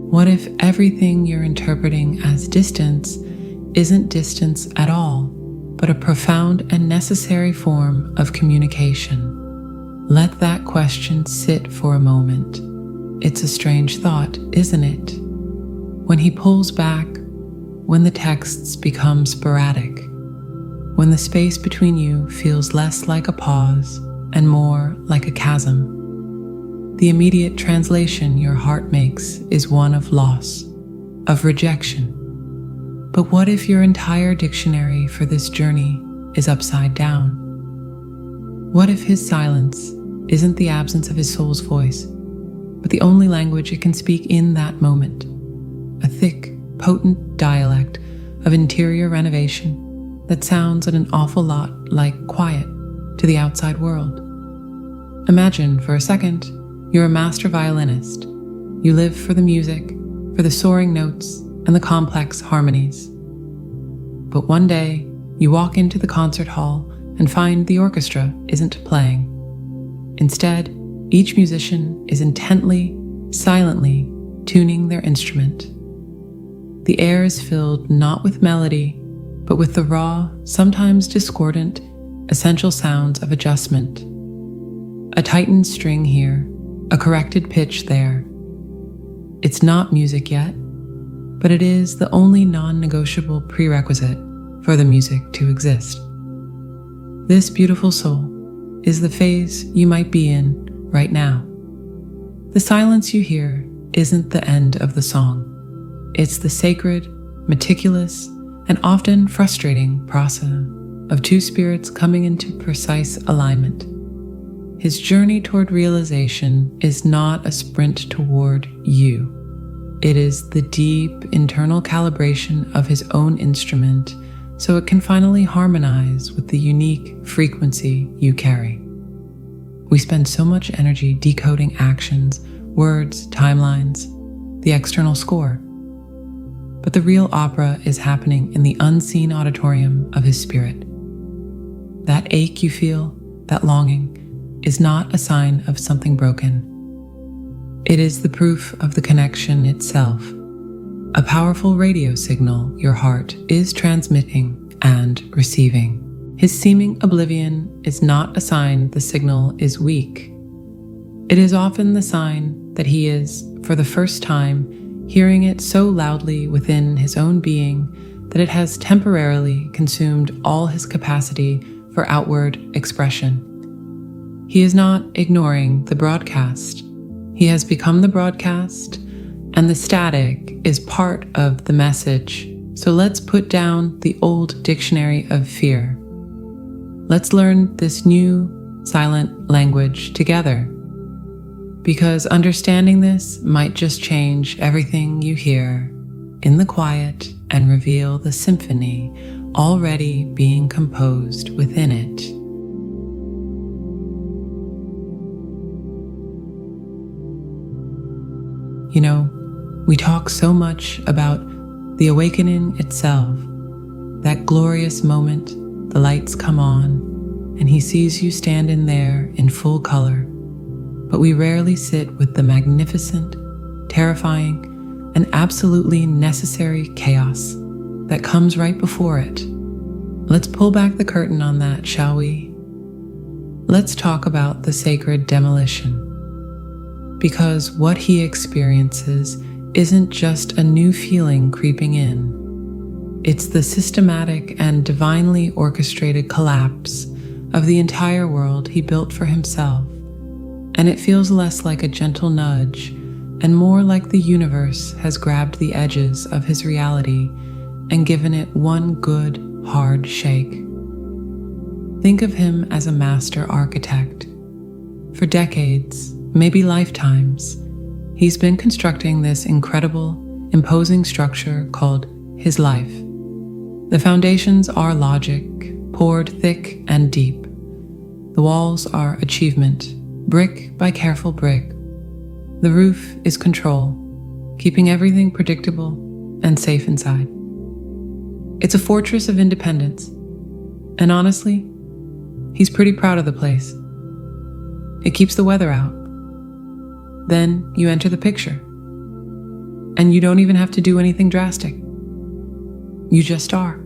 What if everything you're interpreting as distance isn't distance at all, but a profound and necessary form of communication? Let that question sit for a moment. It's a strange thought, isn't it? When he pulls back, when the texts become sporadic, when the space between you feels less like a pause and more like a chasm, the immediate translation your heart makes is one of loss, of rejection. But what if your entire dictionary for this journey is upside down? What if his silence isn't the absence of his soul's voice, but the only language it can speak in that moment? A thick, potent dialect of interior renovation that sounds an awful lot like quiet to the outside world. Imagine for a second you're a master violinist. You live for the music, for the soaring notes and the complex harmonies. But one day you walk into the concert hall and find the orchestra isn't playing. Instead, each musician is intently, silently tuning their instrument. The air is filled not with melody, but with the raw, sometimes discordant, essential sounds of adjustment. A tightened string here, a corrected pitch there. It's not music yet, but it is the only non-negotiable prerequisite for the music to exist. This beautiful soul is the phase you might be in right now. The silence you hear isn't the end of the song. It's the sacred, meticulous, and often frustrating process of two spirits coming into precise alignment. His journey toward realization is not a sprint toward you. It is the deep internal calibration of his own instrument so it can finally harmonize with the unique frequency you carry. We spend so much energy decoding actions, words, timelines, the external score. But the real opera is happening in the unseen auditorium of his spirit. That ache you feel, that longing, is not a sign of something broken. It is the proof of the connection itself, a powerful radio signal your heart is transmitting and receiving. His seeming oblivion is not a sign the signal is weak. It is often the sign that he is, for the first time, hearing it so loudly within his own being that it has temporarily consumed all his capacity for outward expression. He is not ignoring the broadcast. He has become the broadcast, and the static is part of the message. So let's put down the old dictionary of fear. Let's learn this new silent language together. Because understanding this might just change everything you hear in the quiet and reveal the symphony already being composed within it. You know, we talk so much about the awakening itself, that glorious moment the lights come on and he sees you standing there in full color. But we rarely sit with the magnificent, terrifying, and absolutely necessary chaos that comes right before it. Let's pull back the curtain on that, shall we? Let's talk about the sacred demolition. Because what he experiences isn't just a new feeling creeping in. It's the systematic and divinely orchestrated collapse of the entire world he built for himself. And it feels less like a gentle nudge and more like the universe has grabbed the edges of his reality and given it one good, hard shake. Think of him as a master architect. For decades, maybe lifetimes, he's been constructing this incredible, imposing structure called his life. The foundations are logic, poured thick and deep. The walls are achievement, brick by careful brick. The roof is control, keeping everything predictable and safe inside. It's a fortress of independence, and honestly, he's pretty proud of the place. It keeps the weather out. Then you enter the picture. And you don't even have to do anything drastic. You just are.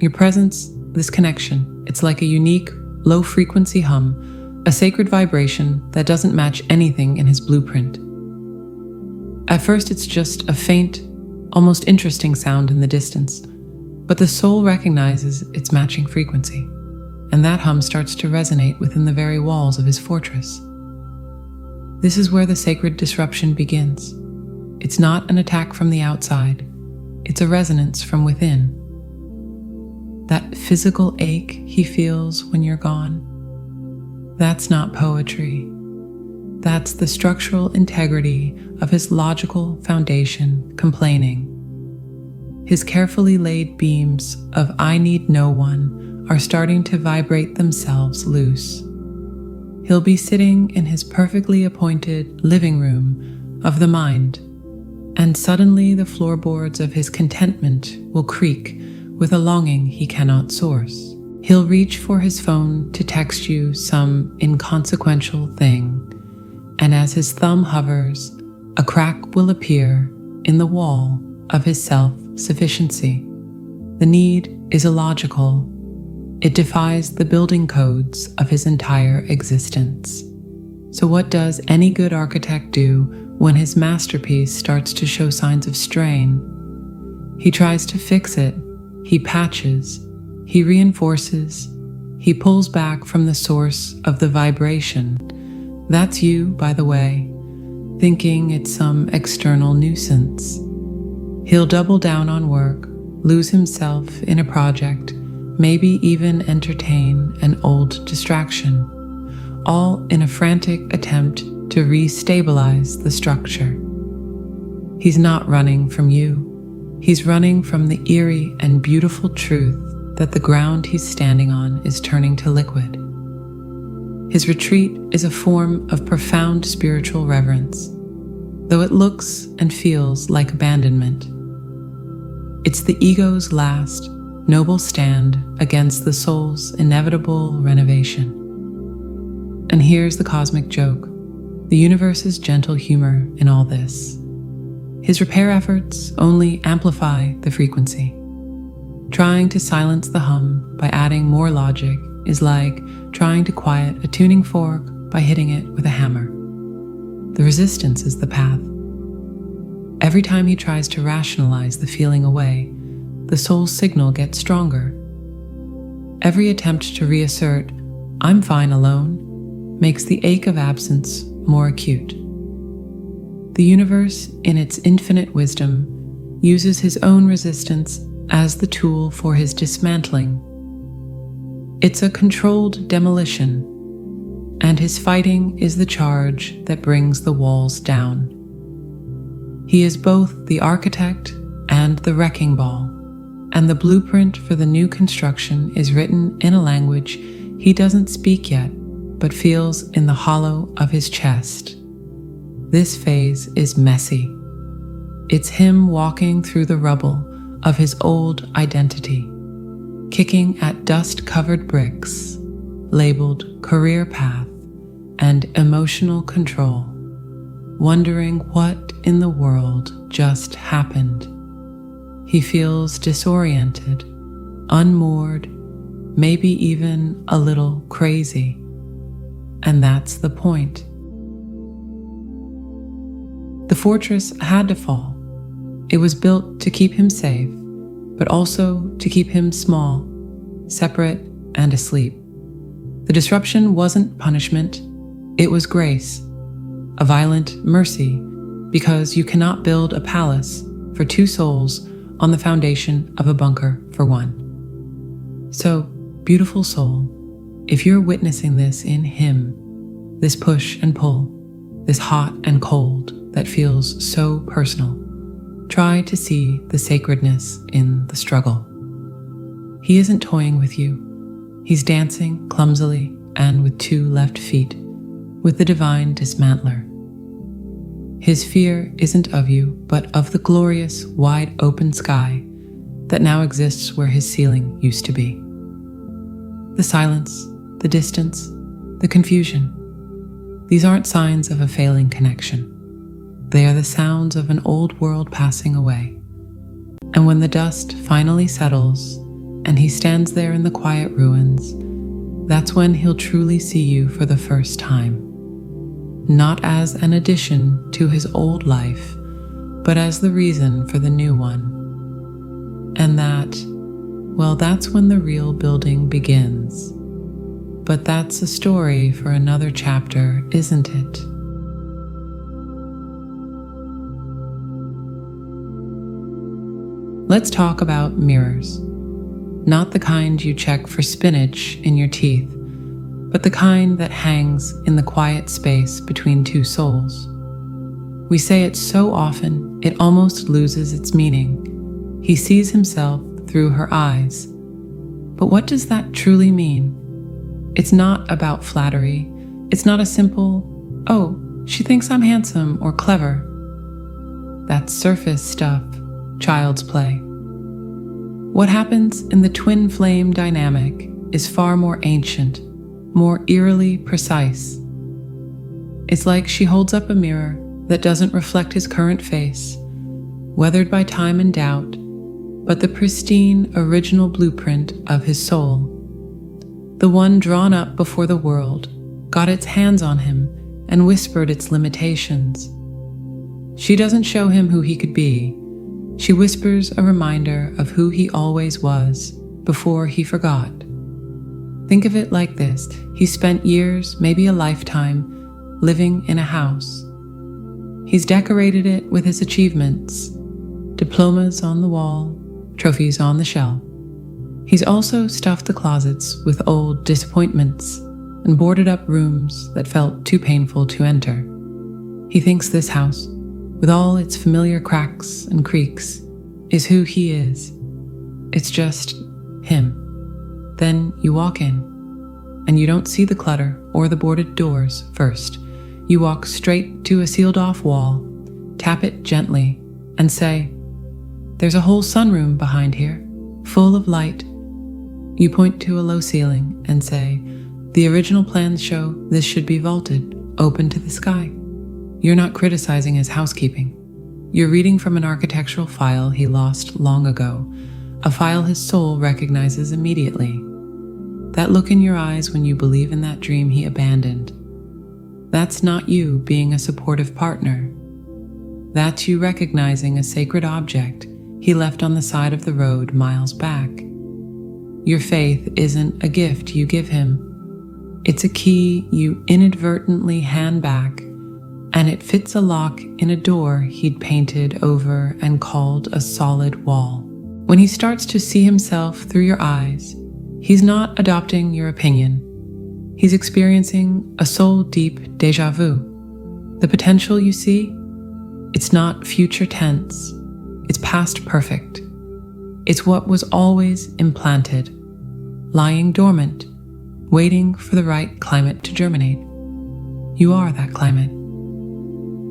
Your presence, this connection, it's like a unique, low-frequency hum, a sacred vibration that doesn't match anything in his blueprint. At first, it's just a faint, almost interesting sound in the distance, but the soul recognizes its matching frequency, and that hum starts to resonate within the very walls of his fortress. This is where the sacred disruption begins. It's not an attack from the outside, it's a resonance from within. That physical ache he feels when you're gone, that's not poetry. That's the structural integrity of his logical foundation complaining. His carefully laid beams of I need no one are starting to vibrate themselves loose. He'll be sitting in his perfectly appointed living room of the mind, and suddenly the floorboards of his contentment will creak with a longing he cannot source. He'll reach for his phone to text you some inconsequential thing, and as his thumb hovers, a crack will appear in the wall of his self-sufficiency. The need is illogical. It defies the building codes of his entire existence. So what does any good architect do when his masterpiece starts to show signs of strain? He tries to fix it. He patches. He reinforces. He pulls back from the source of the vibration. That's you, by the way, thinking it's some external nuisance. He'll double down on work, lose himself in a project, maybe even entertain an old distraction, all in a frantic attempt to re-stabilize the structure. He's not running from you. He's running from the eerie and beautiful truth that the ground he's standing on is turning to liquid. His retreat is a form of profound spiritual reverence, though it looks and feels like abandonment. It's the ego's last, noble stand against the soul's inevitable renovation. And here's the cosmic joke, the universe's gentle humor in all this. His repair efforts only amplify the frequency. Trying to silence the hum by adding more logic is like trying to quiet a tuning fork by hitting it with a hammer. The resistance is the path. Every time he tries to rationalize the feeling away, the soul's signal gets stronger. Every attempt to reassert, I'm fine alone, makes the ache of absence more acute. The universe, in its infinite wisdom, uses his own resistance as the tool for his dismantling. It's a controlled demolition, and his fighting is the charge that brings the walls down. He is both the architect and the wrecking ball, and the blueprint for the new construction is written in a language he doesn't speak yet, but feels in the hollow of his chest. This phase is messy. It's him walking through the rubble of his old identity, kicking at dust-covered bricks, labeled career path and emotional control, wondering what in the world just happened. He feels disoriented, unmoored, maybe even a little crazy. And that's the point. The fortress had to fall. It was built to keep him safe, but also to keep him small, separate, and asleep. The disruption wasn't punishment, it was grace, a violent mercy, because you cannot build a palace for two souls on the foundation of a bunker for one. So, beautiful soul, if you're witnessing this in him, this push and pull, this hot and cold that feels so personal, try to see the sacredness in the struggle. He isn't toying with you. He's dancing clumsily and with two left feet, with the divine dismantler. His fear isn't of you, but of the glorious, wide open sky that now exists where his ceiling used to be. The silence, the distance, the confusion, these aren't signs of a failing connection. They are the sounds of an old world passing away. And when the dust finally settles and he stands there in the quiet ruins, that's when he'll truly see you for the first time. Not as an addition to his old life, but as the reason for the new one. And that's when the real building begins. But that's a story for another chapter, isn't it? Let's talk about mirrors. Not the kind you check for spinach in your teeth, but the kind that hangs in the quiet space between two souls. We say it so often, it almost loses its meaning. He sees himself through her eyes. But what does that truly mean? It's not about flattery. It's not a simple, "Oh, she thinks I'm handsome or clever." That's surface stuff, child's play. What happens in the twin flame dynamic is far more ancient, more eerily precise. It's like she holds up a mirror that doesn't reflect his current face, weathered by time and doubt, but the pristine original blueprint of his soul. The one drawn up before the world got its hands on him and whispered its limitations. She doesn't show him who he could be. She whispers a reminder of who he always was before he forgot. Think of it like this. He spent years, maybe a lifetime, living in a house. He's decorated it with his achievements, diplomas on the wall, trophies on the shelf. He's also stuffed the closets with old disappointments and boarded up rooms that felt too painful to enter. He thinks this house, with all its familiar cracks and creaks, is who he is. It's just him. Then you walk in, and you don't see the clutter or the boarded doors first. You walk straight to a sealed-off wall, tap it gently, and say, "There's a whole sunroom behind here, full of light." You point to a low ceiling and say, "The original plans show this should be vaulted, open to the sky." You're not criticizing his housekeeping. You're reading from an architectural file he lost long ago, a file his soul recognizes immediately. That look in your eyes when you believe in that dream he abandoned. That's not you being a supportive partner. That's you recognizing a sacred object he left on the side of the road miles back. Your faith isn't a gift you give him. It's a key you inadvertently hand back, and it fits a lock in a door he'd painted over and called a solid wall. When he starts to see himself through your eyes, he's not adopting your opinion. He's experiencing a soul-deep déjà vu. The potential you see, it's not future tense, it's past perfect. It's what was always implanted, lying dormant, waiting for the right climate to germinate. You are that climate.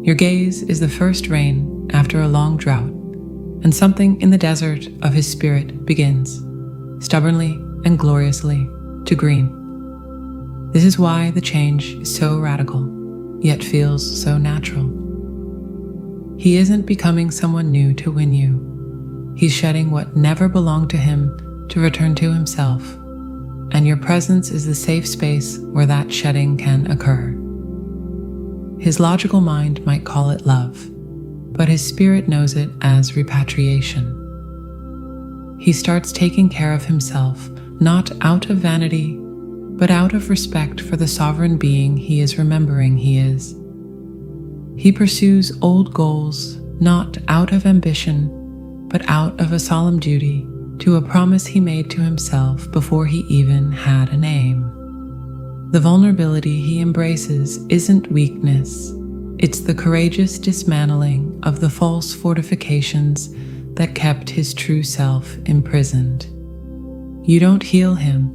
Your gaze is the first rain after a long drought, and something in the desert of his spirit begins, stubbornly and gloriously, to green. This is why the change is so radical, yet feels so natural. He isn't becoming someone new to win you. He's shedding what never belonged to him to return to himself, and your presence is the safe space where that shedding can occur. His logical mind might call it love, but his spirit knows it as repatriation. He starts taking care of himself, not out of vanity, but out of respect for the sovereign being he is remembering he is. He pursues old goals, not out of ambition, but out of a solemn duty to a promise he made to himself before he even had a name. The vulnerability he embraces isn't weakness, it's the courageous dismantling of the false fortifications that kept his true self imprisoned. You don't heal him,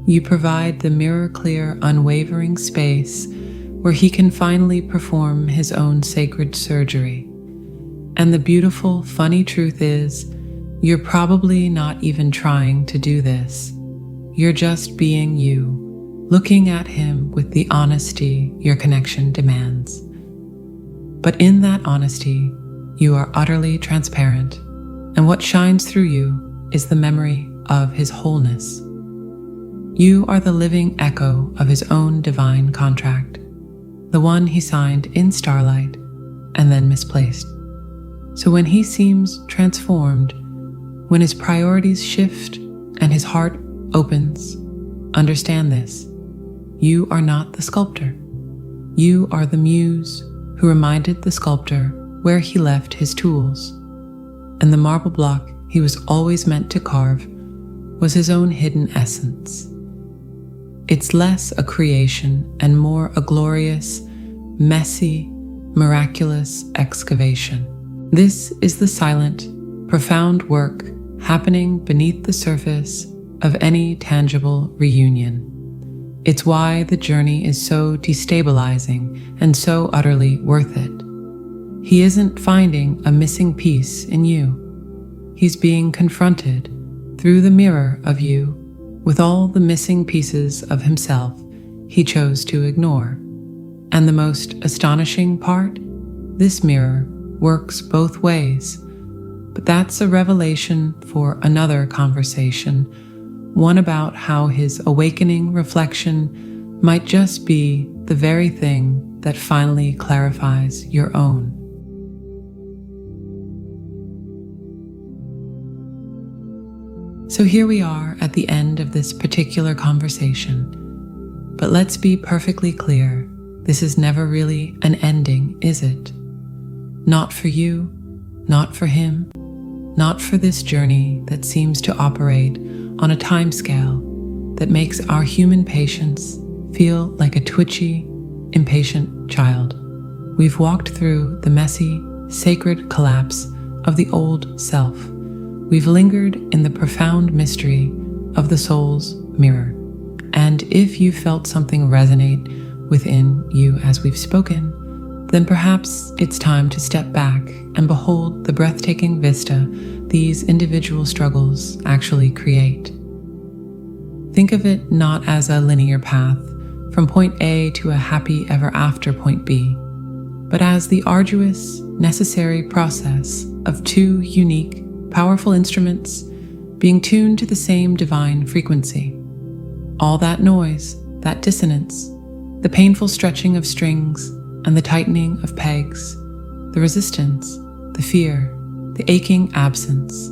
you provide the mirror-clear, unwavering space where he can finally perform his own sacred surgery. And the beautiful, funny truth is, you're probably not even trying to do this. You're just being you, looking at him with the honesty your connection demands. But in that honesty, you are utterly transparent, and what shines through you is the memory of his wholeness. You are the living echo of his own divine contract, the one he signed in starlight and then misplaced. So when he seems transformed, when his priorities shift and his heart opens, understand this: you are not the sculptor. You are the muse who reminded the sculptor where he left his tools, and the marble block he was always meant to carve was his own hidden essence. It's less a creation and more a glorious, messy, miraculous excavation. This is the silent, profound work happening beneath the surface of any tangible reunion. It's why the journey is so destabilizing and so utterly worth it. He isn't finding a missing piece in you. He's being confronted through the mirror of you with all the missing pieces of himself he chose to ignore. And the most astonishing part, this mirror works both ways. But that's a revelation for another conversation, one about how his awakening reflection might just be the very thing that finally clarifies your own. So here we are at the end of this particular conversation. But let's be perfectly clear, this is never really an ending, is it? Not for you, not for him, not for this journey that seems to operate on a timescale that makes our human patience feel like a twitchy, impatient child. We've walked through the messy, sacred collapse of the old self. We've lingered in the profound mystery of the soul's mirror. And if you felt something resonate within you as we've spoken, then perhaps it's time to step back and behold the breathtaking vista these individual struggles actually create. Think of it not as a linear path from point A to a happy ever after point B, but as the arduous, necessary process of two unique, powerful instruments being tuned to the same divine frequency. All that noise, that dissonance, the painful stretching of strings and the tightening of pegs, the resistance, the fear, the aching absence,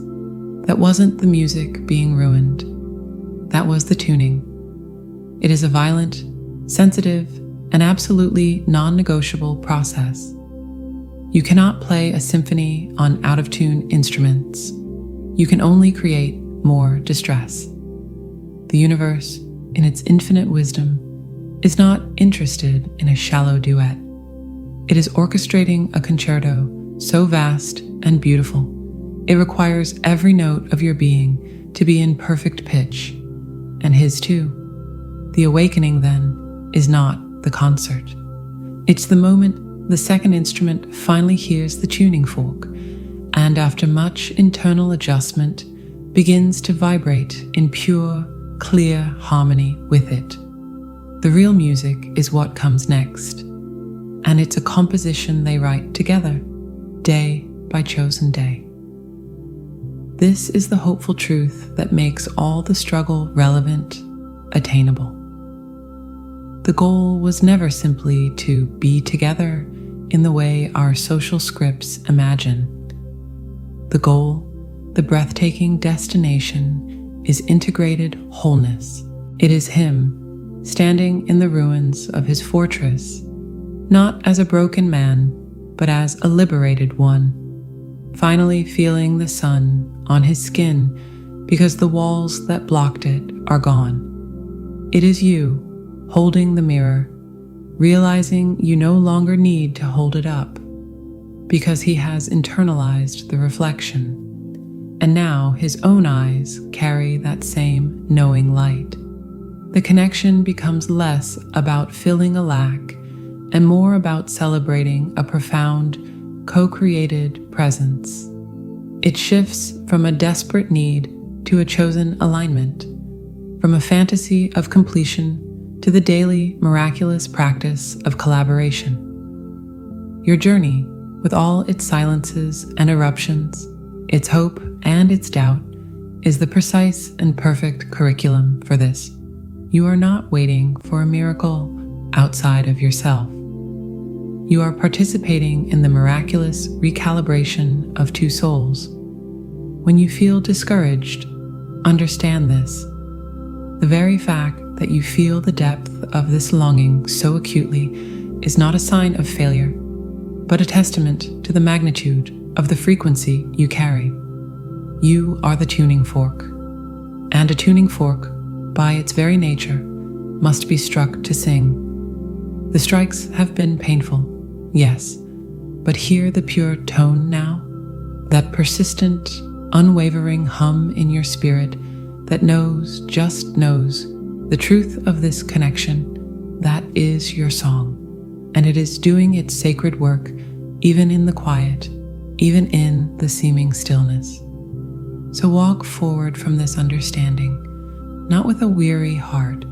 that wasn't the music being ruined. That was the tuning. It is a violent, sensitive, and absolutely non-negotiable process. You cannot play a symphony on out-of-tune instruments. You can only create more distress. The universe, in its infinite wisdom, is not interested in a shallow duet. It is orchestrating a concerto so vast and beautiful, it requires every note of your being to be in perfect pitch, and his too. The awakening, then, is not the concert. It's the moment the second instrument finally hears the tuning fork, and after much internal adjustment, begins to vibrate in pure, clear harmony with it. The real music is what comes next, and it's a composition they write together, day by chosen day. This is the hopeful truth that makes all the struggle relevant, attainable. The goal was never simply to be together in the way our social scripts imagine. The goal, the breathtaking destination, is integrated wholeness. It is him, standing in the ruins of his fortress, not as a broken man, but as a liberated one, finally feeling the sun on his skin because the walls that blocked it are gone. It is you, holding the mirror, realizing you no longer need to hold it up, because he has internalized the reflection, and now his own eyes carry that same knowing light. The connection becomes less about filling a lack and more about celebrating a profound, co-created presence. It shifts from a desperate need to a chosen alignment, from a fantasy of completion to the daily miraculous practice of collaboration. Your journey, with all its silences and eruptions, its hope and its doubt, is the precise and perfect curriculum for this. You are not waiting for a miracle outside of yourself. You are participating in the miraculous recalibration of two souls. When you feel discouraged, understand this. The very fact that you feel the depth of this longing so acutely is not a sign of failure, but a testament to the magnitude of the frequency you carry. You are the tuning fork, and a tuning fork, by its very nature, must be struck to sing. The strikes have been painful, yes, but hear the pure tone now, that persistent, unwavering hum in your spirit that knows, just knows, the truth of this connection. That is your song, and it is doing its sacred work even in the quiet, even in the seeming stillness. So walk forward from this understanding, not with a weary heart,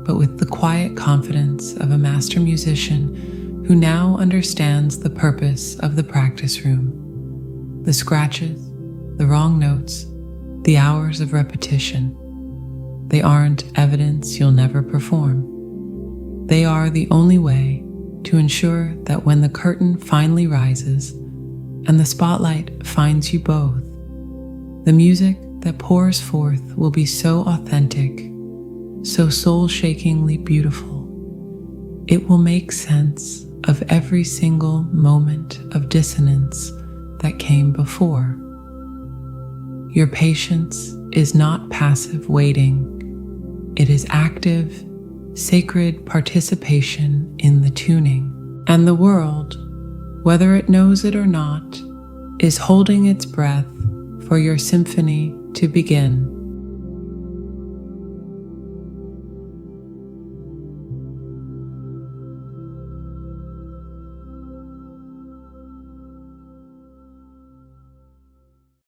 but with the quiet confidence of a master musician who now understands the purpose of the practice room. The scratches, the wrong notes, the hours of repetition, they aren't evidence you'll never perform. They are the only way to ensure that when the curtain finally rises and the spotlight finds you both, the music that pours forth will be so authentic, so soul-shakingly beautiful. It will make sense of every single moment of dissonance that came before. Your patience is not passive waiting. It is active, sacred participation in the tuning. And the world, whether it knows it or not, is holding its breath for your symphony to begin.